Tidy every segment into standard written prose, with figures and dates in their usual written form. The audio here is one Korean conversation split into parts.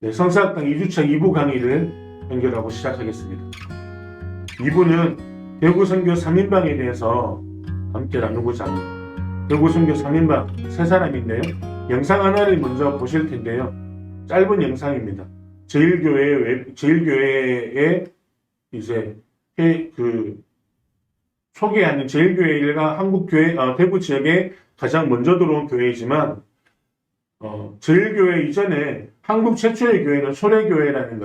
네, 성사학당 2주차 2부 강의를 연결하고 시작하겠습니다. 2부는 대구 선교 3인방에 대해서 함께 나누고자 합니다. 대구 선교 3인방 세 사람인데요. 영상 하나를 먼저 보실 텐데요. 짧은 영상입니다. 제일교회에 이제 소개하는 제일교회가 한국교회 대구 지역에 가장 먼저 들어온 교회이지만 제일교회 이전에 한국 최초의 교회는 소래교회라는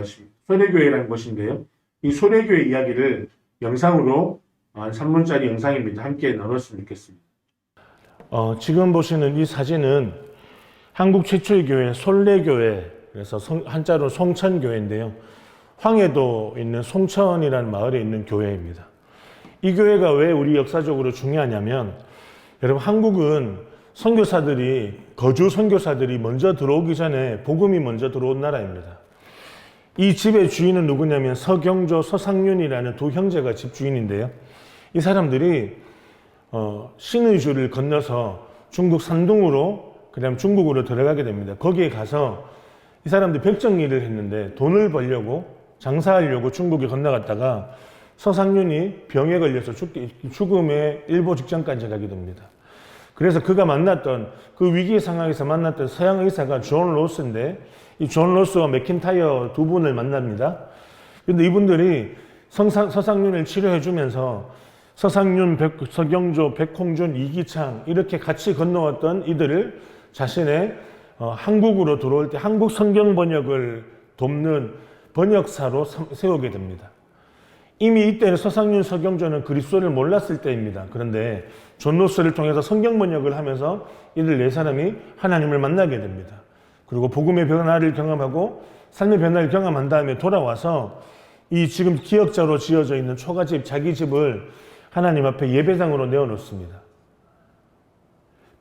것인데요. 이 소래교회 이야기를 영상으로 한 3분짜리 영상입니다. 함께 나눴으면 좋겠습니다. 지금 보시는 이 사진은 한국 최초의 교회 솔래교회, 그래서 한자로 송천교회인데요. 황해도 있는 송천이라는 마을에 있는 교회입니다. 이 교회가 왜 우리 역사적으로 중요하냐면, 여러분 한국은 거주 선교사들이 먼저 들어오기 전에 복음이 먼저 들어온 나라입니다. 이 집의 주인은 누구냐면 서경조, 서상윤이라는 두 형제가 집 주인인데요. 이 사람들이 신의 주를 건너서 중국 산둥으로, 그다음 중국으로 들어가게 됩니다. 거기에 가서 이 사람들이 백정 일을 했는데 돈을 벌려고, 장사하려고 중국에 건너갔다가 서상윤이 병에 걸려서 죽음의 일보 직전까지 가게 됩니다. 그래서 그가 만났던 그 위기 상황에서 만났던 서양 의사가 존 로스인데, 이 존 로스와 맥킨타이어 두 분을 만납니다. 그런데 이분들이 서상윤을 치료해주면서 서상윤, 서경조, 백홍준, 이기창 이렇게 같이 건너왔던 이들을 자신의 한국으로 들어올 때 한국 성경 번역을 돕는 번역사로 세우게 됩니다. 이미 이때는 서상윤, 서경조는 그리스도를 몰랐을 때입니다. 그런데 존 로스를 통해서 성경 번역을 하면서 이들 네 사람이 하나님을 만나게 됩니다. 그리고 복음의 변화를 경험하고 삶의 변화를 경험한 다음에 돌아와서 이 지금 기역자로 지어져 있는 초가집, 자기 집을 하나님 앞에 예배당으로 내어놓습니다.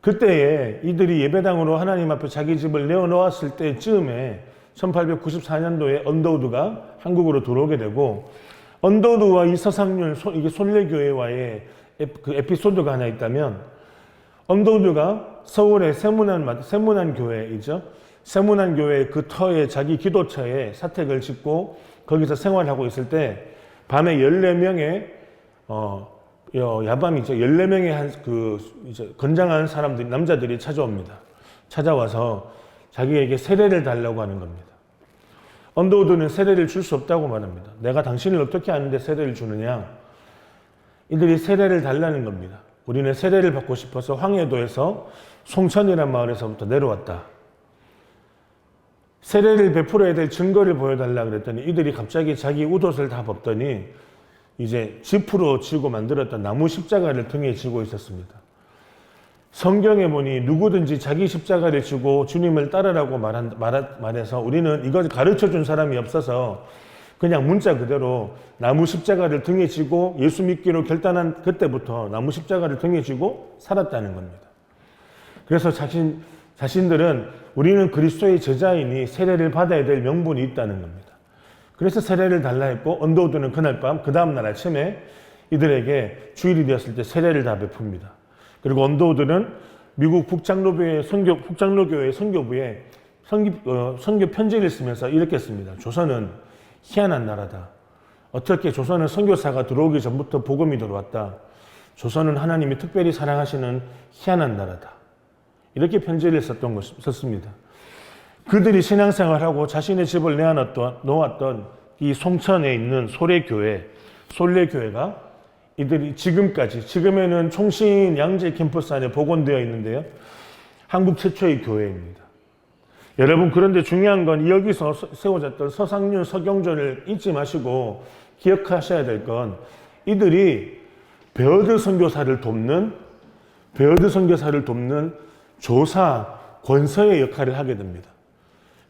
그때에 이들이 예배당으로 하나님 앞에 자기 집을 내어놓았을 때쯤에 1894년도에 언더우드가 한국으로 들어오게 되고, 언더우드와 이 서상윤, 이게 솔래교회와의 그 에피소드가 하나 있다면, 언더우드가 서울의 세문안 교회이죠. 세문안 교회 그 터에, 자기 기도처에 사택을 짓고 거기서 생활하고 있을 때 밤에 14명의 야밤이죠. 14명의 이제 건장한 사람들이, 남자들이 찾아옵니다. 찾아와서 자기에게 세례를 달라고 하는 겁니다. 언더우드는 세례를 줄 수 없다고 말합니다. 내가 당신을 어떻게 아는데 세례를 주느냐? 이들이 세례를 달라는 겁니다. 우리는 세례를 받고 싶어서 황해도에서 송천이라는 마을에서부터 내려왔다. 세례를 베풀어야 될 증거를 보여달라 그랬더니 이들이 갑자기 자기 웃옷을 다 벗더니 이제 지프로 지고 만들었던 나무 십자가를 등에 지고 있었습니다. 성경에 보니 누구든지 자기 십자가를 지고 주님을 따르라고 말해서 우리는 이걸 가르쳐 준 사람이 없어서 그냥 문자 그대로 나무 십자가를 등에 지고 예수 믿기로 결단한 그때부터 나무 십자가를 등에 지고 살았다는 겁니다. 그래서 자신들은 우리는 그리스도의 제자이니 세례를 받아야 될 명분이 있다는 겁니다. 그래서 세례를 달라 했고, 언더우드는 그날 밤, 그 다음날 아침에 이들에게 주일이 되었을 때 세례를 다 베풉니다. 그리고 언더우드는 미국 북장로교회 선교부에 선교 편지를 쓰면서 이렇게 씁니다. 조선은 희한한 나라다. 어떻게 조선은 선교사가 들어오기 전부터 복음이 들어왔다. 조선은 하나님이 특별히 사랑하시는 희한한 나라다. 이렇게 편지를 썼습니다. 그들이 신앙생활하고 자신의 집을 놓았던 이 송천에 있는 솔래교회가 이들이 지금에는 총신 양재 캠퍼스 안에 복원되어 있는데요. 한국 최초의 교회입니다. 여러분, 그런데 중요한 건 여기서 세워졌던 서상윤, 서경조를 잊지 마시고 기억하셔야 될 건, 이들이 베어드 선교사를 돕는 조사, 권서의 역할을 하게 됩니다.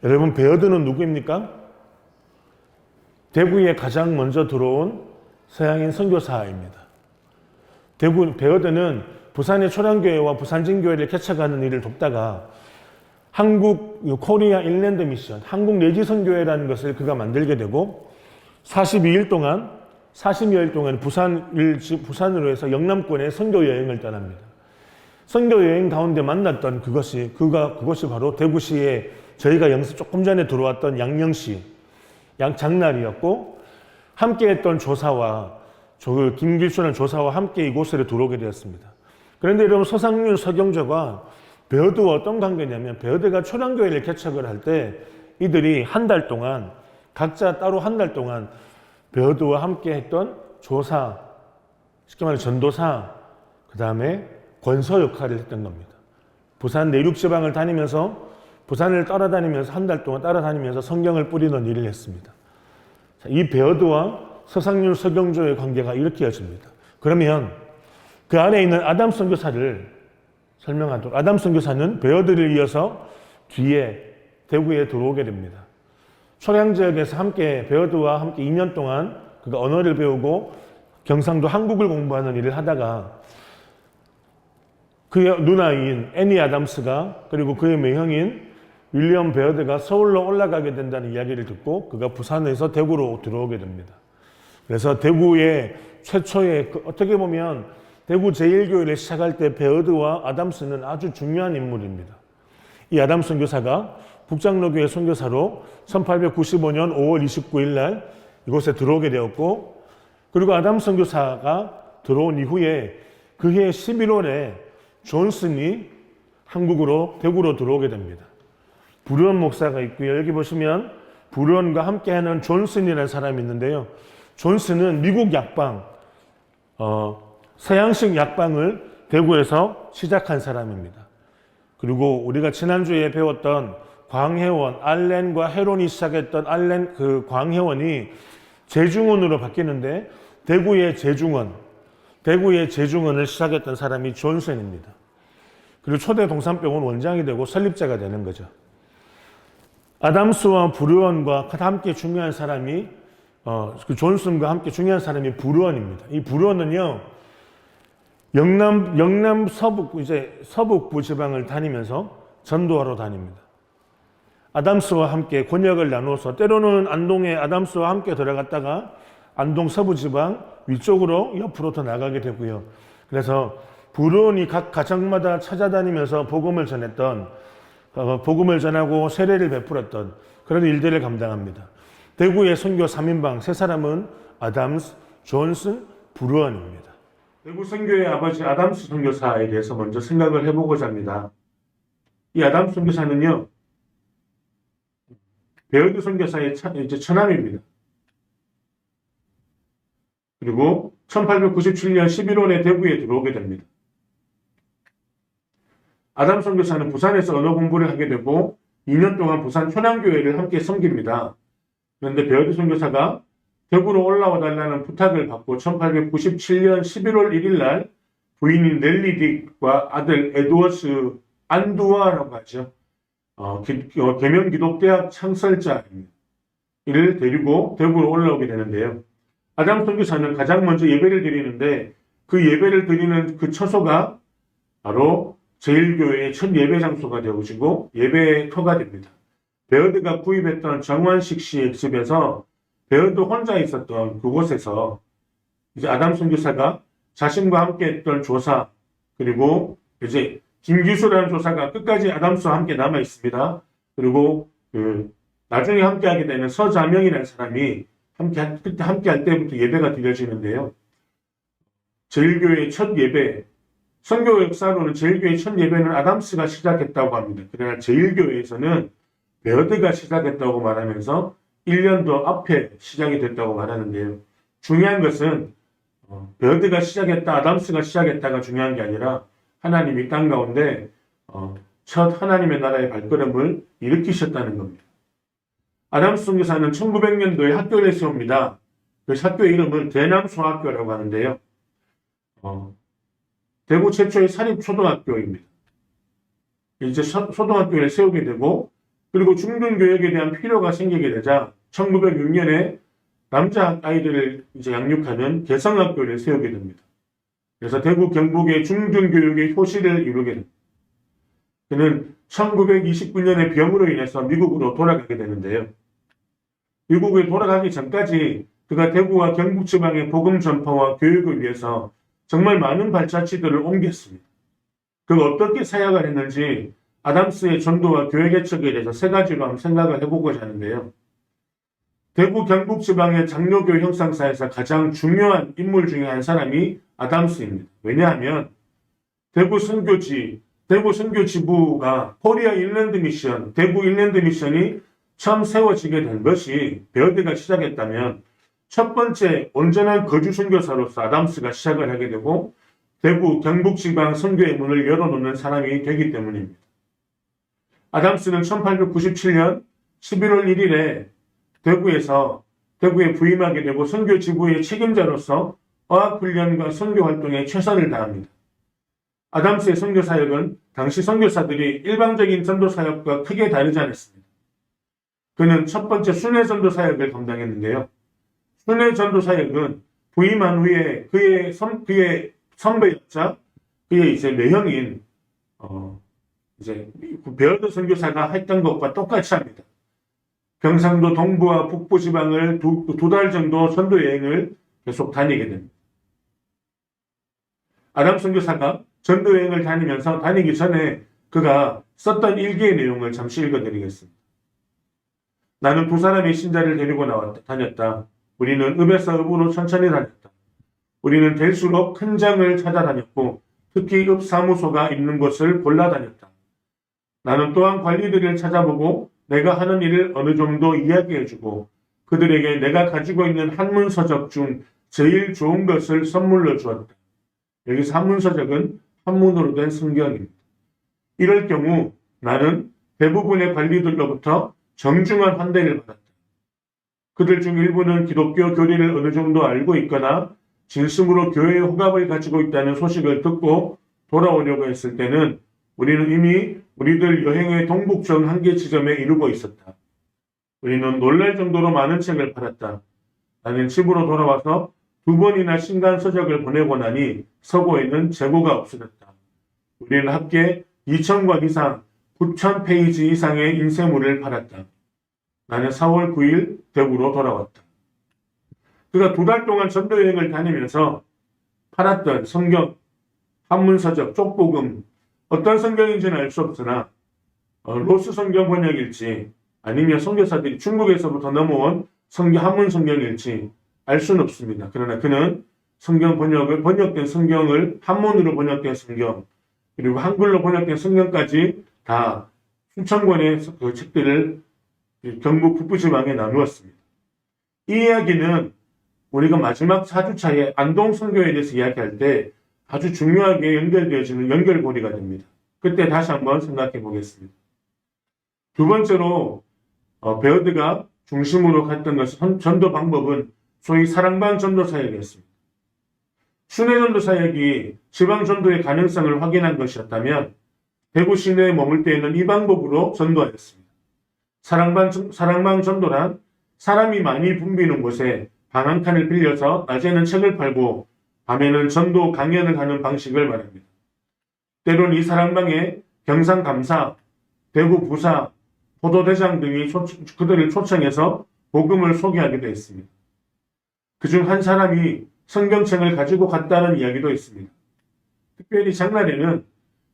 여러분, 베어드는 누구입니까? 대구에 가장 먼저 들어온 서양인 선교사입니다. 베어드는 부산의 초량교회와 부산진교회를 개척하는 일을 돕다가 한국 코리아 인랜드 미션, 한국 내지선교회라는 것을 그가 만들게 되고 40여일 동안 부산으로 해서 영남권의 선교 여행을 떠납니다. 선교 여행 가운데 만났던 그것이 바로 대구시의 저희가 조금 전에 들어왔던 양령시, 장날이었고 함께 했던 조사와 김길수라는 조사와 함께 이곳으로 들어오게 되었습니다. 그런데 여러분 서상윤, 서경조가 베어드와 어떤 관계냐면 베어드가 초량교회를 개척을 할 때 이들이 한 달 동안 각자 따로 한 달 동안 베어드와 함께 했던 조사, 쉽게 말해 전도사, 그 다음에 권서 역할을 했던 겁니다. 부산 내륙 지방을 다니면서 부산을 따라다니면서 한 달 동안 따라다니면서 성경을 뿌리는 일을 했습니다. 이 베어드와 서상윤, 서경조의 관계가 이렇게 이어집니다. 그러면 그 안에 있는 아담 선교사를 설명하도록, 아담 선교사는 베어드를 이어서 뒤에 대구에 들어오게 됩니다. 초량 지역에서 함께 베어드와 함께 2년 동안 그가 언어를 배우고 경상도 한국을 공부하는 일을 하다가 그의 누나인 애니 아담스가 그리고 그의 매형인 윌리엄 베어드가 서울로 올라가게 된다는 이야기를 듣고 그가 부산에서 대구로 들어오게 됩니다. 그래서 대구의 최초의 어떻게 보면 대구 제1교회를 시작할 때 베어드와 아담스는 아주 중요한 인물입니다. 이 아담 선교사가 북장로교회 선교사로 1895년 5월 29일 날 이곳에 들어오게 되었고 그리고 아담 선교사가 들어온 이후에 그해 11월에 존슨이 한국으로 대구로 들어오게 됩니다. 부르언 목사가 있고요. 여기 보시면 부르언과 함께하는 존슨이라는 사람이 있는데요. 존슨은 미국 약방, 서양식 약방을 대구에서 시작한 사람입니다. 그리고 우리가 지난주에 배웠던 광해원, 알렌과 헤론이 시작했던 광해원이 재중원으로 바뀌는데 대구의 재중원을 시작했던 사람이 존슨입니다. 그리고 초대 동산병원 원장이 되고 설립자가 되는 거죠. 아담스와 부르언과 함께 중요한 사람이 그 존슨과 함께 중요한 사람이 부르언입니다. 이 부르언은요 영남 서북부 지방을 다니면서 전도하러 다닙니다. 아담스와 함께 권역을 나누어서 때로는 안동에 아담스와 함께 들어갔다가 안동 서부 지방 위쪽으로 옆으로 더 나가게 되고요. 그래서 부르언이 각 가정마다 찾아다니면서 복음을 전하고 세례를 베풀었던 그런 일들을 감당합니다. 대구의 선교 3인방 세 사람은 아담스, 존슨, 부르언입니다. 대구 선교의 아버지 아담스 선교사에 대해서 먼저 생각을 해보고자 합니다. 이 아담스 선교사는요, 베어드 선교사의 처남입니다. 그리고 1897년 11월에 대구에 들어오게 됩니다. 아담 선교사는 부산에서 언어 공부를 하게 되고 2년 동안 부산 현황교회를 함께 섬깁니다. 그런데 베어드 선교사가 대구로 올라와 달라는 부탁을 받고 1897년 11월 1일 날 부인인 넬리 딕과 아들 에드워스 안두아라고 하죠. 계명기독대학 창설자입니다. 이를 데리고 대구로 올라오게 되는데요. 아담 선교사는 가장 먼저 예배를 드리는데 그 예배를 드리는 그 처소가 바로 제1교회의 첫 예배 장소가 되어지고 예배의 터가 됩니다. 베어드가 구입했던 정완식 씨의 집에서 베어드 혼자 있었던 그곳에서 이제 아담 선교사가 자신과 함께 했던 조사 그리고 이제 김기수라는 조사가 끝까지 아담스와 함께 남아 있습니다. 그리고 나중에 함께하게 되는 서자명이라는 사람이 함께할 때부터 예배가 드려지는데요. 제1교회의 첫 예배, 선교 역사로는 제1교회의 첫 예배는 아담스가 시작했다고 합니다. 그러나 제1교회에서는 베어드가 시작했다고 말하면서 1년 더 앞에 시작이 됐다고 말하는데요. 중요한 것은 베어드가 시작했다, 아담스가 시작했다가 중요한 게 아니라 하나님이 땅 가운데 첫 하나님의 나라의 발걸음을 일으키셨다는 겁니다. 아담스 선교사는 1900년도에 학교를 세웁니다. 그 학교의 이름은 대남소학교라고 하는데요. 대구 최초의 사립초등학교입니다. 이제 초등학교를 세우게 되고 그리고 중등교육에 대한 필요가 생기게 되자 1906년에 남자 아이들을 이제 양육하는 개성학교를 세우게 됩니다. 그래서 대구 경북의 중등교육의 효시를 이루게 됩니다. 그는 1929년에 병으로 인해서 미국으로 돌아가게 되는데요. 미국에 돌아가기 전까지 그가 대구와 경북 지방의 복음 전파와 교육을 위해서 정말 많은 발자취들을 옮겼습니다. 그가 어떻게 사역을 했는지 아담스의 전도와 교회 개척에 대해서 세 가지로 한번 생각을 해보고자 하는데요. 대구 경북 지방의 장로교 형상사에서 가장 중요한 인물 중에 한 사람이 아담스입니다. 왜냐하면 대구 선교지부가 코리아 인랜드 미션, 대구 인랜드 미션이 처음 세워지게 된 것이 베어드가 시작했다면 첫 번째 온전한 거주 선교사로서 아담스가 시작을 하게 되고 대구 경북 지방 선교의 문을 열어놓는 사람이 되기 때문입니다. 아담스는 1897년 11월 1일에 대구에 부임하게 되고 선교지부의 책임자로서 어학훈련과 선교활동에 최선을 다합니다. 아담스의 선교사역은 당시 선교사들이 일방적인 전도사역과 크게 다르지 않았습니다. 그는 첫 번째 순회 전도사역을 감당했는데요. 순회 전도사역은 부임한 후에 그의 선배였자 그의 이제 매형인 이제 베어드 선교사가 했던 것과 똑같이 합니다. 경상도 동부와 북부 지방을 두 달 정도 전도 여행을 계속 다니게 됩니다. 아담 선교사가 전도 여행을 다니기 전에 그가 썼던 일기의 내용을 잠시 읽어드리겠습니다. 나는 두 사람의 신자를 데리고 다녔다. 우리는 읍에서 읍으로 천천히 다녔다. 우리는 될수록 큰 장을 찾아다녔고 특히 읍 사무소가 있는 곳을 골라다녔다. 나는 또한 관리들을 찾아보고 내가 하는 일을 어느 정도 이야기해주고 그들에게 내가 가지고 있는 한문서적 중 제일 좋은 것을 선물로 주었다. 여기서 한문서적은 한문으로 된 성경입니다. 이럴 경우 나는 대부분의 관리들로부터 정중한 환대를 받았다. 그들 중 일부는 기독교 교리를 어느 정도 알고 있거나 진심으로 교회의 호감을 가지고 있다는 소식을 듣고 돌아오려고 했을 때는 우리는 이미 우리들 여행의 동북쪽 한계 지점에 이르고 있었다. 우리는 놀랄 정도로 많은 책을 팔았다. 나는 집으로 돌아와서 2번이나 신간 서적을 보내고 나니 서고에는 재고가 없어졌다. 우리는 합계 2,000권 이상, 9,000페이지 이상의 인쇄물을 팔았다. 나는 4월 9일 대구로 돌아왔다. 그가 2달 동안 전도 여행을 다니면서 팔았던 성경, 한문서적, 쪽복음, 어떤 성경인지는 알 수 없으나 로스 성경 번역일지 아니면 선교사들이 중국에서부터 넘어온 한문 성경일지 알 수는 없습니다. 그러나 그는 번역된 성경을 한문으로 번역된 성경 그리고 한글로 번역된 성경까지 다 수천 권의 그 책들을 경북 북부지방에 나누었습니다. 이 이야기는 우리가 마지막 4주차에 안동선교에 대해서 이야기할 때 아주 중요하게 연결되어지는 연결고리가 됩니다. 그때 다시 한번 생각해 보겠습니다. 두 번째로 베어드가 중심으로 갔던 것은 전도 방법은 소위 사랑방 전도 사역이었습니다. 순회 전도 사역이 지방 전도의 가능성을 확인한 것이었다면 대구 시내에 머물 때에는 이 방법으로 전도하였습니다. 사랑방 전도란 사람이 많이 붐비는 곳에 방 한 칸을 빌려서 낮에는 책을 팔고 밤에는 전도 강연을 하는 방식을 말합니다. 때론 이 사랑방에 경상감사, 대구 부사, 포도대장 등이 그들을 초청해서 복음을 소개하기도 했습니다. 그중 한 사람이 성경책을 가지고 갔다는 이야기도 있습니다. 특별히 장날에는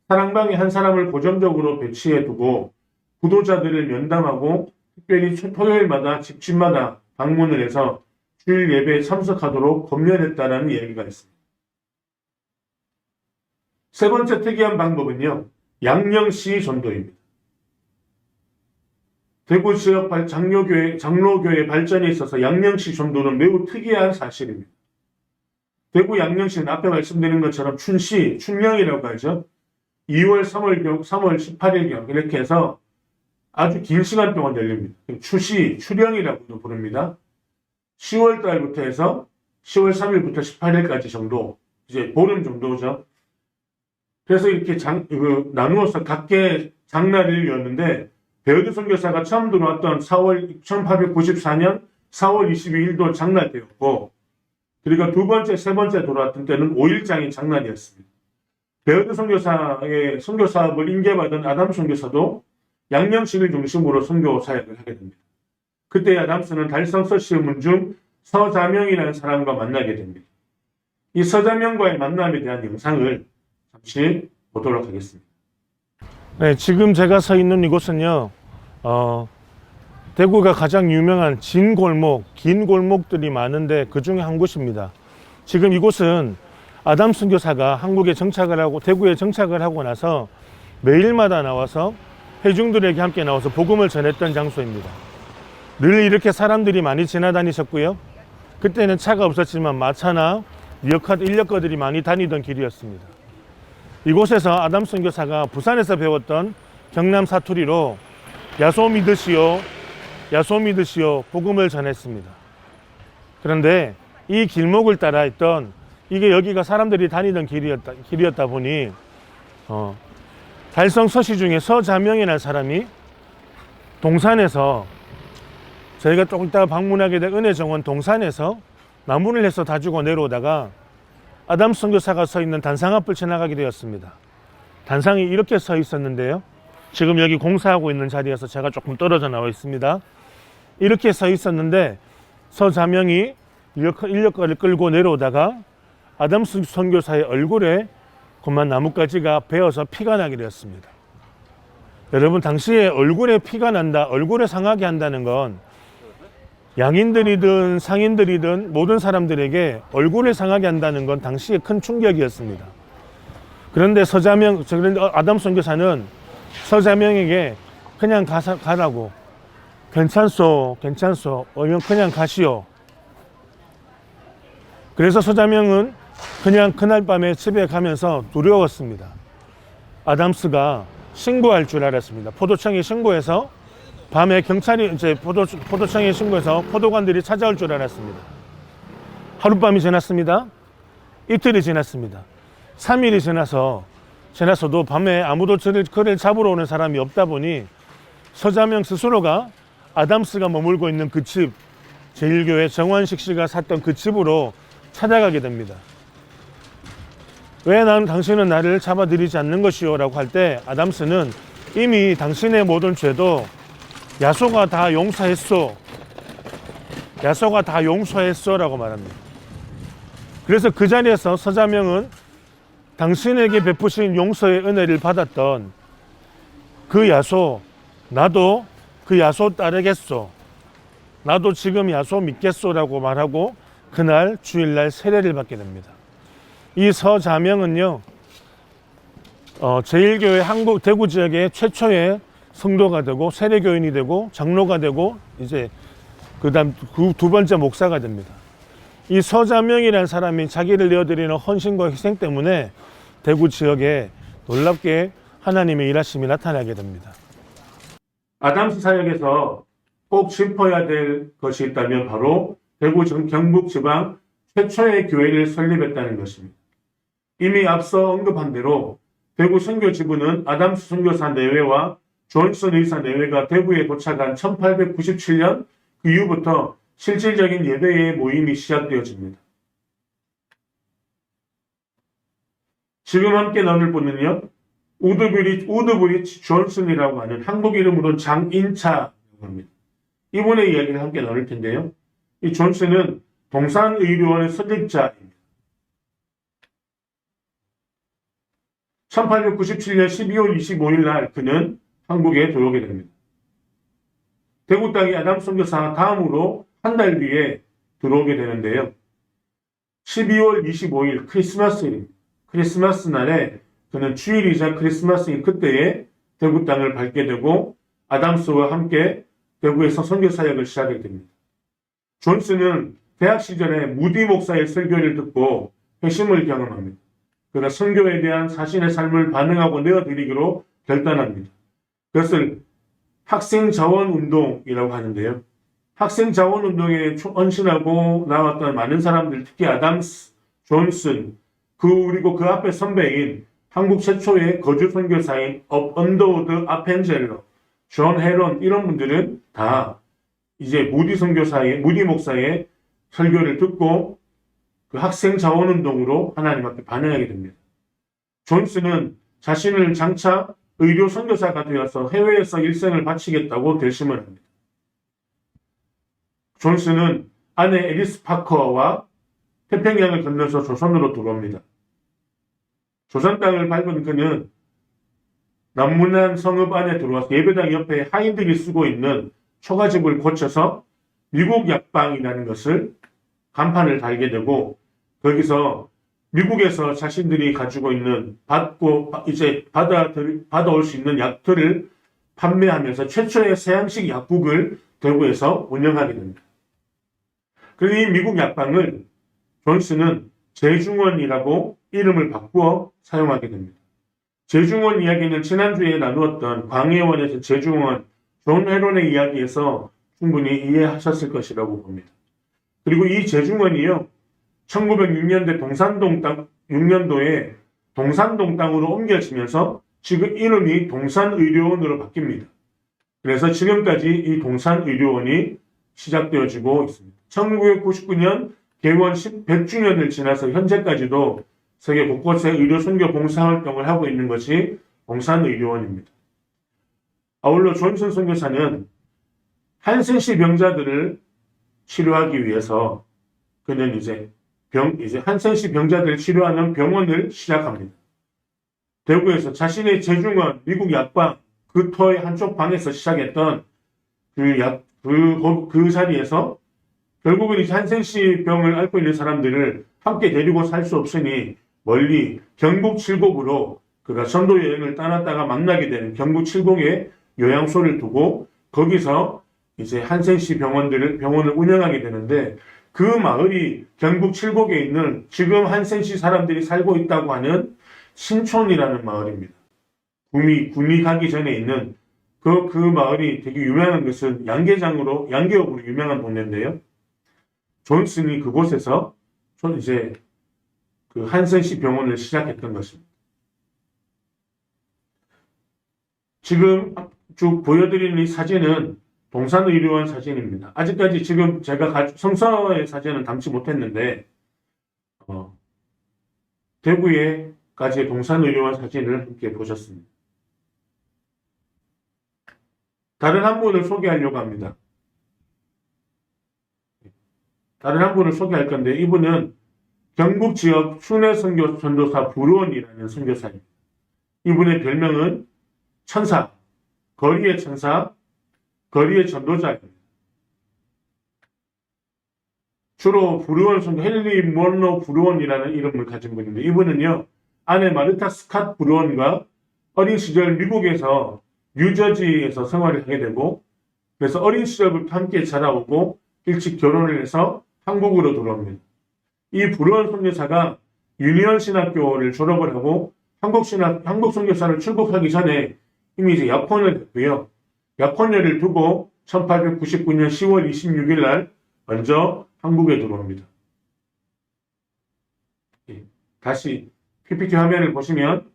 사랑방에 한 사람을 고정적으로 배치해 두고 구도자들을 면담하고 특별히 토요일마다 집집마다 방문을 해서 주일 예배에 참석하도록 권면했다는 이야기가 있습니다. 세 번째 특이한 방법은요. 양령시 전도입니다. 대구 지역 장로교회 발전에 있어서 양령시 전도는 매우 특이한 사실입니다. 대구 양령시는 앞에 말씀드린 것처럼 춘령이라고 하죠. 2월, 3월 18일경 이렇게 해서 아주 긴 시간 동안 열립니다. 추령이라고도 부릅니다. 10월 달부터 해서 10월 3일부터 18일까지 정도, 이제 보름 정도죠. 그래서 이렇게 나누어서 각계 장날을 열었는데, 베어드 선교사가 처음 들어왔던 1894년 4월 22일도 장날 때였고, 그리고 두 번째, 세 번째 들어왔던 때는 5일장이 장날이었습니다. 베어드 선교사의 선교 사업을 인계받은 아담 선교사도 양령식을 중심으로 선교 사역을 하게 됩니다. 그때 아담스는 달성 서시문 중 서자명이라는 사람과 만나게 됩니다. 이 서자명과의 만남에 대한 영상을 잠시 보도록 하겠습니다. 네, 지금 제가 서 있는 이곳은요, 대구가 가장 유명한 진 골목, 긴 골목들이 많은데 그 중에 한 곳입니다. 지금 이곳은 아담 선교사가 한국에 정착을 하고 대구에 정착을 하고 나서 매일마다 나와서 회중들에게 함께 나와서 복음을 전했던 장소입니다. 늘 이렇게 사람들이 많이 지나다니셨고요. 그때는 차가 없었지만 마차나 리어카 인력거들이 많이 다니던 길이었습니다. 이곳에서 아담 선교사가 부산에서 배웠던 경남 사투리로 야소 믿으시오, 야소 믿으시오 복음을 전했습니다. 그런데 이 길목을 따라 있던 이게 여기가 사람들이 다니던 길이었다 보니 달성 서시 중에 서자명이라는 사람이 동산에서 저희가 조금 이따가 방문하게 될 은혜정원 동산에서 나무를 해서 다주고 내려오다가 아담 선교사가 서 있는 단상 앞을 지나가게 되었습니다. 단상이 이렇게 서 있었는데요. 지금 여기 공사하고 있는 자리에서 제가 조금 떨어져 나와 있습니다. 이렇게 서 있었는데 서자명이 인력거를 끌고 내려오다가 아담 선교사의 얼굴에 그만 나뭇가지가 베어서 피가 나게 되었습니다. 여러분, 당시에 얼굴에 피가 난다, 얼굴에 상하게 한다는 건 양인들이든 상인들이든 모든 사람들에게 얼굴을 상하게 한다는 건 당시에 큰 충격이었습니다. 그런데 아담 선교사는 서자명에게 그냥 가라고, 괜찮소, 그냥 가시오. 그래서 서자명은 그냥 그날 밤에 집에 가면서 두려웠습니다. 아담스가 신고할 줄 알았습니다. 포도청에 신고해서 밤에 경찰이 포도청에 신고해서 포도관들이 찾아올 줄 알았습니다. 하룻밤이 지났습니다. 이틀이 지났습니다. 3일이 지나서도 밤에 아무도 그를 잡으러 오는 사람이 없다 보니 서자명 스스로가 아담스가 머물고 있는 그 집, 제1교회 정원식 씨가 샀던 그 집으로 찾아가게 됩니다. 왜 당신은 나를 잡아들이지 않는 것이오? 라고 할 때 아담스는 이미 당신의 모든 죄도 야소가 다 용서했소. 야소가 다 용서했소. 라고 말합니다. 그래서 그 자리에서 서자명은 당신에게 베푸신 용서의 은혜를 받았던 그 야소, 나도 그 야소 따르겠소. 나도 지금 야소 믿겠소. 라고 말하고 그날 주일날 세례를 받게 됩니다. 이 서자명은요, 제1교회 한국 대구 지역의 최초의 성도가 되고 세례교인이 되고 장로가 되고 이제 그다음 두 번째 목사가 됩니다. 이 서자명이라는 사람이 자기를 내어드리는 헌신과 희생 때문에 대구 지역에 놀랍게 하나님의 일하심이 나타나게 됩니다. 아담스 사역에서 꼭 짚어야 될 것이 있다면 바로 대구 경북 지방 최초의 교회를 설립했다는 것입니다. 이미 앞서 언급한 대로 대구 선교 지부는 아담스 선교사 내외와 존슨 의사 내외가 대구에 도착한 1897년 그 이후부터 실질적인 예배의 모임이 시작되어집니다. 지금 함께 나눌 분은요, 우드브리지 존슨이라고 하는 한국 이름으로 장인차라고 합니다. 이분의 이야기를 함께 나눌 텐데요. 이 존슨은 동산의료원의 설립자입니다. 1897년 12월 25일 날 그는 한국에 들어오게 됩니다. 대구 땅의 아담 선교사 다음으로 한 달 뒤에 들어오게 되는데요. 12월 25일 크리스마스입니다. 크리스마스 날에 그는 주일이자 크리스마스인 그때에 대구 땅을 밟게 되고 아담스와 함께 대구에서 선교 사역을 시작하게 됩니다. 존슨은 대학 시절에 무디 목사의 설교를 듣고 회심을 경험합니다. 그가 선교에 대한 자신의 삶을 반응하고 내어드리기로 결단합니다. 그것을 학생자원운동이라고 하는데요. 학생자원운동에 헌신하고 나왔던 많은 사람들, 특히 아담스, 존슨, 그리고 그 앞에 선배인 한국 최초의 거주 선교사인 언더우드 아펜젤러, 존 헤런 이런 분들은 다 이제 무디 목사의 설교를 듣고 그 학생 자원운동으로 하나님 앞에 반응하게 됩니다. 존슨은 자신을 장차 의료 선교사가 되어서 해외에서 일생을 바치겠다고 결심을 합니다. 존슨은 아내 애리스 파커와 태평양을 건너서 조선으로 들어옵니다. 조선 땅을 밟은 그는 남문안 성읍 안에 들어와서 예배당 옆에 하인들이 쓰고 있는 초가집을 고쳐서 미국 약방이라는 것을 간판을 달게 되고, 거기서 미국에서 자신들이 가지고 있는 이제 받아올 수 있는 약들을 판매하면서 최초의 서양식 약국을 대구에서 운영하게 됩니다. 그리고 이 미국 약방을 존스는 제중원이라고 이름을 바꾸어 사용하게 됩니다. 제중원 이야기는 지난주에 나누었던 광해원에서 제중원, 존 헤론의 이야기에서 충분히 이해하셨을 것이라고 봅니다. 그리고 이 제중원이요, 1906년도에 6년도에 동산동 땅으로 옮겨지면서 지금 이름이 동산의료원으로 바뀝니다. 그래서 지금까지 이 동산의료원이 시작되어지고 있습니다. 1999년 개원 100주년을 지나서 현재까지도 세계 곳곳에 의료선교 봉사활동을 하고 있는 것이 동산의료원입니다. 아울러 존슨 선교사는 한센시 병자들을 치료하기 위해서 그는 이제 한센시 병자들을 치료하는 병원을 시작합니다. 대구에서 자신의 제중원 미국 약방 그 터의 한쪽 방에서 시작했던 그 자리에서 결국은 이제 한센시 병을 앓고 있는 사람들을 함께 데리고 살 수 없으니 멀리 경북 칠곡으로 그가 전도 여행을 떠났다가 만나게 되는 경북 칠곡에 요양소를 두고 거기서 이제 한센시 병원을 운영하게 되는데, 그 마을이 경북 칠곡에 있는 지금 한센시 사람들이 살고 있다고 하는 신촌이라는 마을입니다. 구미 가기 전에 있는 그 마을이 되게 유명한 것은 양계업으로 유명한 동네인데요. 존슨이 그곳에서 이제 그 한센시 병원을 시작했던 것입니다. 지금 쭉 보여드리는 이 사진은 동산의료원 사진입니다. 아직까지 지금 제가 성서의 사진은 담지 못했는데 대구에까지의 동산의료원 사진을 함께 보셨습니다. 다른 한 분을 소개하려고 합니다. 다른 한 분을 소개할 건데, 이분은 경북 지역 순회 전도사 부론이라는 선교사입니다. 이분의 별명은 천사, 거리의 천사, 거리의 전도자입니다. 주로 부르원 선교, 헨리 먼로 부르원이라는 이름을 가진 분인데, 이분은요, 아내 마르타 스캇 부르원과 어린 시절 미국에서 뉴저지에서 생활을 하게 되고, 그래서 어린 시절부터 함께 자라오고 일찍 결혼을 해서 한국으로 돌아옵니다. 이 부르원 선교사가 유니언 신학교를 졸업을 하고 한국 선교사를 출국하기 전에 이미 이제 약혼을 했고요. 약혼녀를 두고 1899년 10월 26일 날 먼저 한국에 들어옵니다. 다시 PPT 화면을 보시면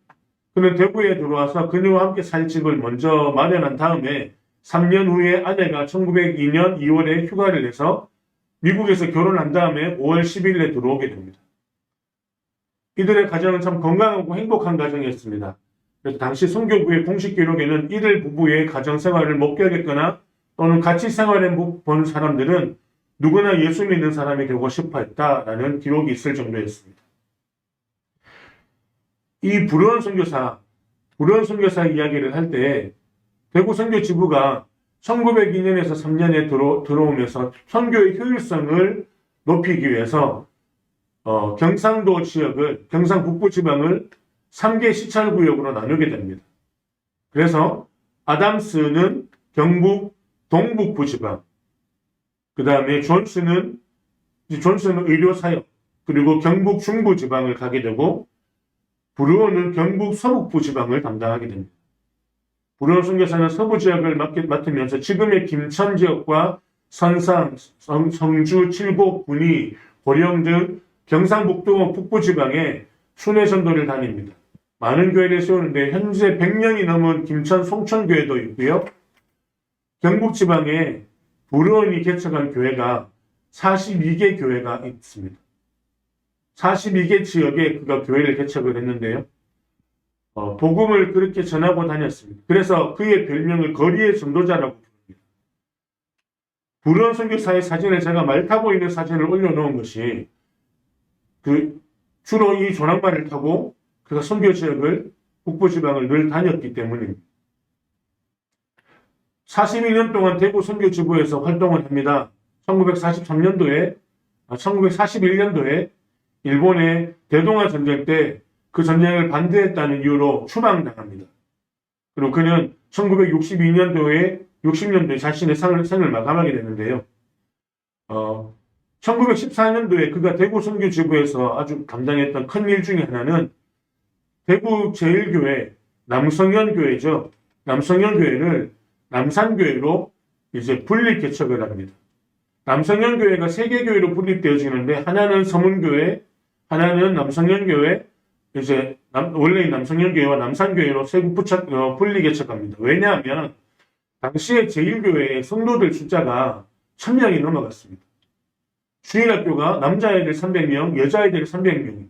그는 대구에 들어와서 그녀와 함께 살 집을 먼저 마련한 다음에 3년 후에 아내가 1902년 2월에 휴가를 내서 미국에서 결혼한 다음에 5월 10일에 들어오게 됩니다. 이들의 가정은 참 건강하고 행복한 가정이었습니다. 그래서 당시 선교부의 공식 기록에는 이들 부부의 가정 생활을 목격했거나 또는 같이 생활해 본 사람들은 누구나 예수 믿는 사람이 되고 싶어 했다라는 기록이 있을 정도였습니다. 이 부르원 선교사 이야기를 할 때 대구 선교 지부가 1902년에서 3년에 들어오면서 선교의 효율성을 높이기 위해서 경상도 지역을, 경상 북부 지방을 3개 시찰구역으로 나누게 됩니다. 그래서 아담스는 경북 동북부 지방, 그 다음에 존슨은 의료사역, 그리고 경북 중부 지방을 가게 되고, 부르원은 경북 서북부 지방을 담당하게 됩니다. 부르원 선교사는 서부 지역을 맡으면서 지금의 김천 지역과 선상, 성주, 칠곡, 군위, 고령 등 경상북도 북부 지방에 순회 전도를 다닙니다. 많은 교회를 세우는데 현재 100년이 넘은 김천 송천교회도 있고요. 경북 지방에 부르원이 개척한 교회가 42개 교회가 있습니다. 42개 지역에 그가 교회를 개척을 했는데요. 복음을 그렇게 전하고 다녔습니다. 그래서 그의 별명을 거리의 전도자라고 부릅니다. 부르원 선교사의 사진을 제가 말 타고 있는 사진을 올려놓은 것이 주로 이 조랑말을 타고 그가 선교 지역을 북부지방을 늘 다녔기 때문입니다. 42년 동안 대구 선교지부에서 활동을 합니다. 1941년도에 일본의 대동아 전쟁 때 그 전쟁을 반대했다는 이유로 추방당합니다. 그리고 그는 60년도에 자신의 생을 마감하게 되는데요. 1914년도에 그가 대구 선교지부에서 아주 감당했던 큰 일 중에 하나는 대구 제1교회 남성현교회죠. 남성현교회를 남산교회로 이제 분리 개척을 합니다. 남성현교회가 세 개 교회로 분립되어지는데 하나는 서문교회, 하나는 남성현교회, 이제 원래의 남성현교회와 남산교회로 세국 분리 개척합니다. 왜냐하면 당시에 제1교회의 성도들 숫자가 1000명이 넘어갔습니다. 주일학교가 남자애들 300명, 여자애들 300명.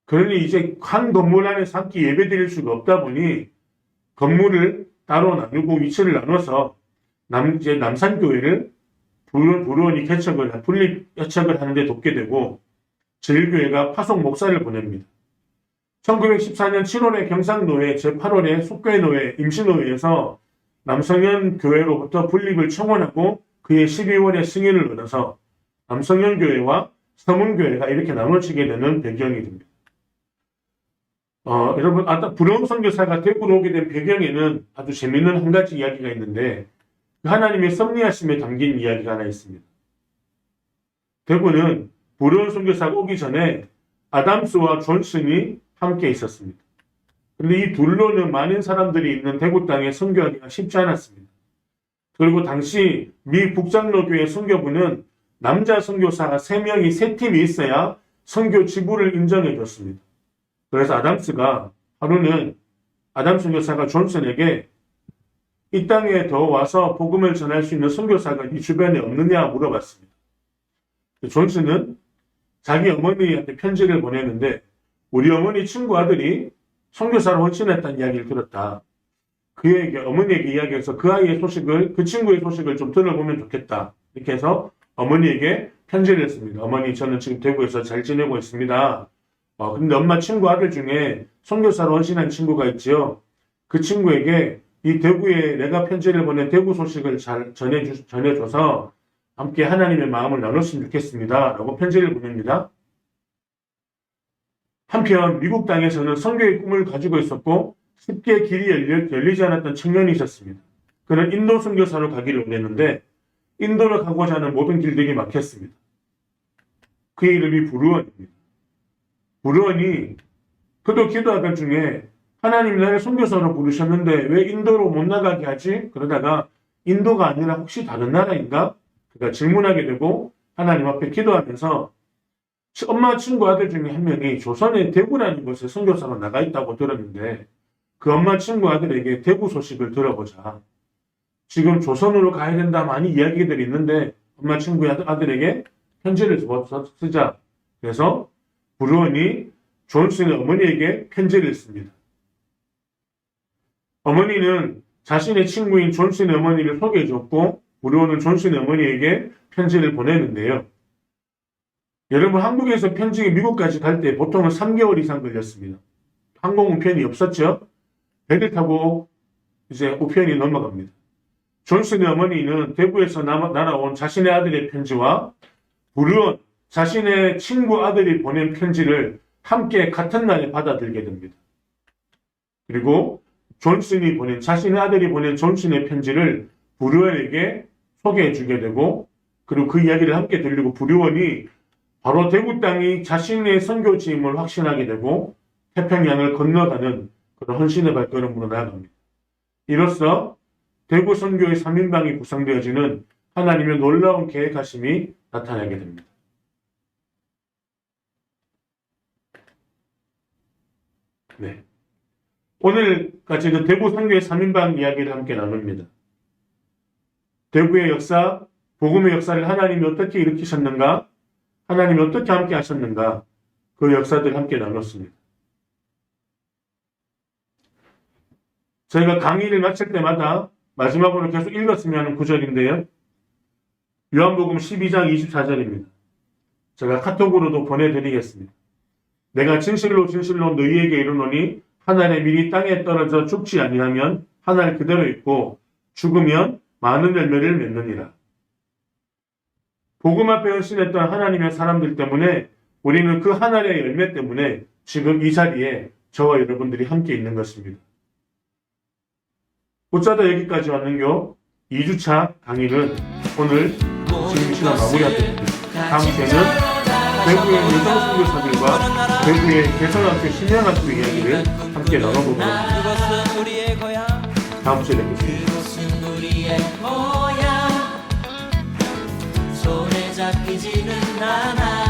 그러니 이제 한 건물 안에서 함께 예배 드릴 수가 없다 보니 건물을 따로 나누고 위치를 나눠서 남산교회를 부르원이 분리 개척을 하는데 돕게 되고 제1교회가 파송 목사를 보냅니다. 1914년 7월에 경상노회, 제8월에 숙교회노회, 임시노회에서 남성현 교회로부터 분립을 청원하고 그해 12월에 승인을 얻어서 남성현 교회와 서문교회가 이렇게 나눠지게 되는 배경이 됩니다. 여러분, 부르원 선교사가 대구로 오게 된 배경에는 아주 재미있는 한 가지 이야기가 있는데 하나님의 섭리하심에 담긴 이야기가 하나 있습니다. 대구는 부르원 선교사가 오기 전에 아담스와 존슨이 함께 있었습니다. 그런데 이 둘로는 많은 사람들이 있는 대구 땅에 선교하기가 쉽지 않았습니다. 그리고 당시 미 북장로교회 선교부는 남자 선교사가 3명이 3팀이 있어야 선교 지부를 인정해 줬습니다. 그래서 아담스가 하루는 아담 선교사가 존슨에게 이 땅에 더 와서 복음을 전할 수 있는 선교사가 이 주변에 없느냐 물어봤습니다. 존슨은 자기 어머니한테 편지를 보냈는데 우리 어머니 친구 아들이 선교사로 헌신했다는 이야기를 들었다. 어머니에게 이야기해서 그 친구의 소식을 좀 들어보면 좋겠다. 이렇게 해서 어머니에게 편지를 했습니다. 어머니, 저는 지금 대구에서 잘 지내고 있습니다. 근데 엄마 친구 아들 중에 선교사로 헌신한 친구가 있지요. 그 친구에게 이 대구에 내가 편지를 보낸 대구 소식을 잘 전해줘서 함께 하나님의 마음을 나눴으면 좋겠습니다. 라고 편지를 보냅니다. 한편 미국 땅에서는 선교의 꿈을 가지고 있었고 쉽게 길이 열리지 않았던 청년이 있었습니다. 그는 인도 선교사로 가기를 원했는데 인도를 가고자 하는 모든 길들이 막혔습니다. 그의 이름이 부르원입니다. 부르원이 그도 기도하던 중에 하나님 나를 선교사로 부르셨는데 왜 인도로 못 나가게 하지? 그러다가 인도가 아니라 혹시 다른 나라인가? 그가 질문하게 되고 하나님 앞에 기도하면서 엄마 친구 아들 중에 한 명이 조선의 대구라는 곳에 선교사로 나가 있다고 들었는데 그 엄마 친구 아들에게 대구 소식을 들어보자. 지금 조선으로 가야 된다 많이 이야기들이 있는데 엄마 친구 아들에게 편지를 쓰자. 그래서 부르원이 존슨의 어머니에게 편지를 씁니다. 어머니는 자신의 친구인 존슨의 어머니를 소개해줬고 부르원은 존슨의 어머니에게 편지를 보내는데요. 여러분, 한국에서 편지가 미국까지 갈 때 보통은 3개월 이상 걸렸습니다. 항공 우편이 없었죠. 배를 타고 이제 우편이 넘어갑니다. 존슨의 어머니는 대구에서 날아온 자신의 아들의 편지와 부르원 자신의 친구 아들이 보낸 편지를 함께 같은 날에 받아들게 됩니다. 그리고 자신의 아들이 보낸 존슨의 편지를 부르원에게 소개해 주게 되고 그리고 그 이야기를 함께 들리고 부르원이 바로 대구 땅이 자신의 선교지임을 확신하게 되고 태평양을 건너가는 그런 헌신의 발걸음으로 나아갑니다. 이로써 대구 선교의 3인방이 구성되어지는 하나님의 놀라운 계획하심이 나타나게 됩니다. 네. 오늘까지 대구 선교의 3인방 이야기를 함께 나눕니다. 대구의 역사, 복음의 역사를 하나님이 어떻게 일으키셨는가, 하나님이 어떻게 함께 하셨는가, 그 역사들 함께 나눴습니다. 저희가 강의를 마칠 때마다 마지막으로 계속 읽었으면 하는 구절인데요. 요한복음 12장 24절입니다. 제가 카톡으로도 보내드리겠습니다. 내가 진실로 진실로 너희에게 이르노니 한 알의 밀이 땅에 떨어져 죽지 아니하면 한 알 그대로 있고 죽으면 많은 열매를 맺느니라. 복음 앞에 헌신했던 하나님의 사람들 때문에 우리는 그 한 알의 열매 때문에 지금 이 자리에 저와 여러분들이 함께 있는 것입니다. 어쩌다 여기까지 왔는겨 2주차 강의는 오늘 지금 이 시간 마무리하겠습니다. 다음 주에는 대구의 여성 선교사들과 대구의 개성학교 신명학교 이야기를 함께 나눠보도록 하겠습니다. 다음 주에 뵙겠습니다. 손에 잡히지는 않아.